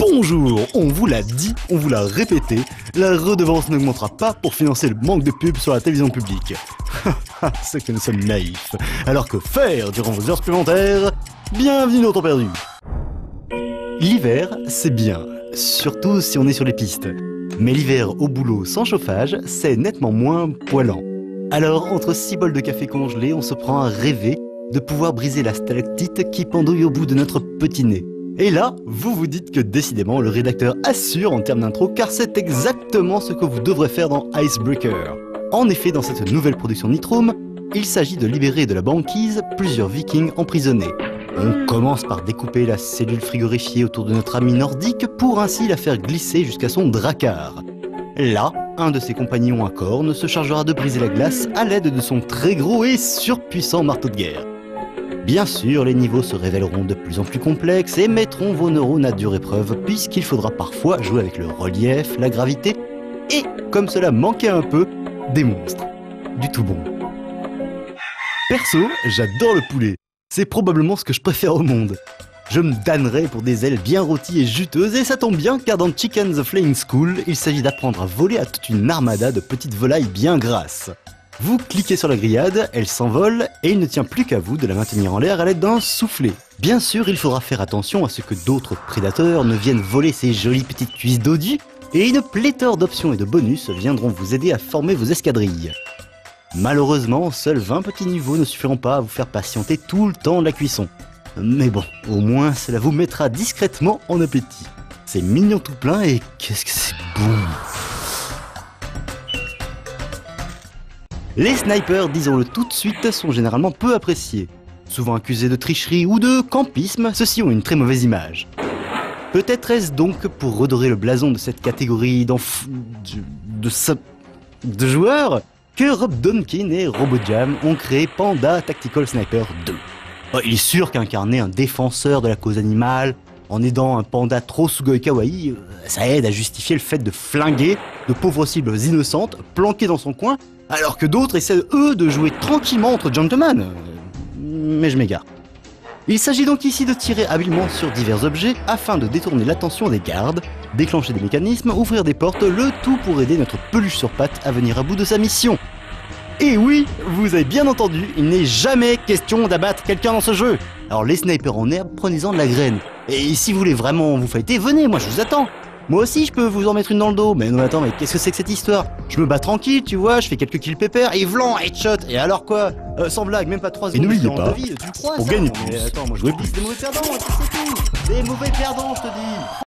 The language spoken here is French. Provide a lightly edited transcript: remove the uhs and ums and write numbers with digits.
Bonjour, on vous l'a dit, on vous l'a répété, la redevance n'augmentera pas pour financer le manque de pub sur la télévision publique. C'est que nous sommes naïfs. Alors que faire durant vos heures supplémentaires? Bienvenue dans Temps perdu. L'hiver, c'est bien, surtout si on est sur les pistes. Mais l'hiver au boulot sans chauffage, c'est nettement moins poilant. Alors, entre 6 bols de café congelé, on se prend à rêver de pouvoir briser la stalactite qui pendouille au bout de notre petit nez. Et là, vous vous dites que décidément, le rédacteur assure en termes d'intro, car c'est exactement ce que vous devrez faire dans Icebreaker. En effet, dans cette nouvelle production Nitroom, il s'agit de libérer de la banquise plusieurs vikings emprisonnés. On commence par découper la cellule frigorifiée autour de notre ami nordique pour ainsi la faire glisser jusqu'à son drakkar. Là, un de ses compagnons à cornes se chargera de briser la glace à l'aide de son très gros et surpuissant marteau de guerre. Bien sûr, les niveaux se révéleront de plus en plus complexes et mettront vos neurones à dure épreuve puisqu'il faudra parfois jouer avec le relief, la gravité et, comme cela manquait un peu, des monstres. Du tout bon. Perso, j'adore le poulet. C'est probablement ce que je préfère au monde. Je me damnerais pour des ailes bien rôties et juteuses et ça tombe bien car dans Chicken the Flying School, il s'agit d'apprendre à voler à toute une armada de petites volailles bien grasses. Vous cliquez sur la grillade, elle s'envole et il ne tient plus qu'à vous de la maintenir en l'air à l'aide d'un soufflet. Bien sûr, il faudra faire attention à ce que d'autres prédateurs ne viennent voler ces jolies petites cuisses dodues et une pléthore d'options et de bonus viendront vous aider à former vos escadrilles. Malheureusement, seuls 20 petits niveaux ne suffiront pas à vous faire patienter tout le temps de la cuisson. Mais bon, au moins cela vous mettra discrètement en appétit. C'est mignon tout plein et qu'est-ce que c'est bon! Les snipers, disons-le tout de suite, sont généralement peu appréciés. Souvent accusés de tricherie ou de campisme, ceux-ci ont une très mauvaise image. Peut-être est-ce donc pour redorer le blason de cette catégorie de joueurs que Rob Donkin et RoboJam ont créé Panda Tactical Sniper 2. Il est sûr qu'incarner un défenseur de la cause animale en aidant un panda trop sugoi kawaii, ça aide à justifier le fait de flinguer de pauvres cibles innocentes planquées dans son coin, alors que d'autres essaient eux de jouer tranquillement entre gentlemen. Mais je m'égare. Il s'agit donc ici de tirer habilement sur divers objets afin de détourner l'attention des gardes, déclencher des mécanismes, ouvrir des portes, le tout pour aider notre peluche sur pattes à venir à bout de sa mission. Et oui, vous avez bien entendu, il n'est jamais question d'abattre quelqu'un dans ce jeu. Alors les snipers en herbe, prenez-en de la graine. Et si vous voulez vraiment vous fighter, venez, moi je vous attends. Moi aussi je peux vous en mettre une dans le dos. Mais non attends, mais qu'est-ce que c'est que cette histoire? Je me bats tranquille, tu vois, je fais quelques kills pépères, et vlan, headshot. Et alors quoi? Sans blague, même pas 3 secondes de vie, tu crois pour ça? gagner Mais plus, attends, moi je jouez dis des mauvais perdants, c'est tout. Des mauvais perdants, je te dis.